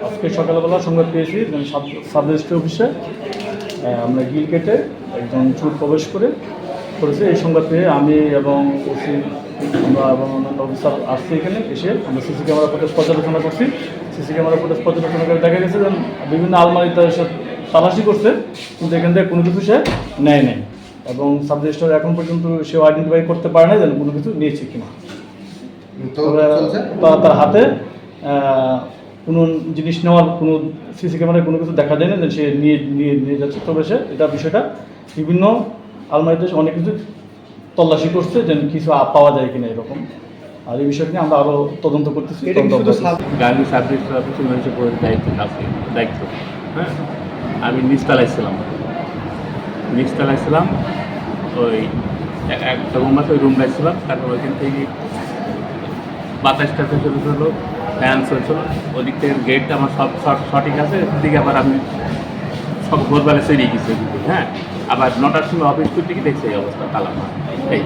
আজকে সকালবেলা সংবাদ পেয়েছি সাব রেজিস্ট্রি অফিসে আমরা গিল কেটে একজন চোর প্রবেশ করেছে। এই সংবাদ পেয়ে আমি এবং ওসি আমরা এবং অন্যান্য অফিসার আসছি এখানে এসে আমরা সিসি ক্যামেরা ফুটেজ পর্যালোচনা করছি। সিসি ক্যামেরা ফুটেজ পর্যালোচনা করে দেখা গেছে যে বিভিন্ন আলমারিতে এসে তালাশি করছে, কিন্তু এখান থেকে কোনো কিছু সে নেয় নাই এবং সাব রেজিস্ট্রার এখন পর্যন্ত সেও আইডেন্টিফাই করতে পারে না যেন কোনো কিছু নিয়েছে কিনা। তার হাতে কোনো জিনিস নেওয়ার কোনো সিসি ক্যামেরায় কোনো কিছু দেখা যায় না যে সে নিয়ে যাচ্ছে। তবে সে বিষয়টা বিভিন্ন আলমারিতে অনেক কিছু তল্লাশি করছে যেন কিছু পাওয়া যায় কিনা এরকম। আর এই বিষয়টা নিয়ে আমরা আরও তদন্ত করতেছি। গার্গী সাব রেজিস্ট্রার অফিসের মানুষের দায়িত্ব হ্যাঁ, আমি নিচতলায় ছিলাম ওই একটা রুম আছে, ওই রুমটায় ছিলাম। তারপর ওইখান থেকে বাতাসটা শুরু হলো, ফ্যান চলছিল, ওদিক থেকে গেটটা আমার সব সঠিক আছে। দিকে আবার আমি সব ভোরবেলা সেরিয়ে গেছি হ্যাঁ। আবার 9টার সময় অফিস করতে গিয়ে দেখছি এই অবস্থা, তালা মারা। এই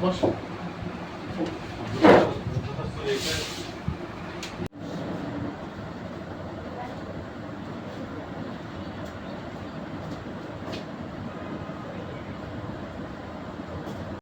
বস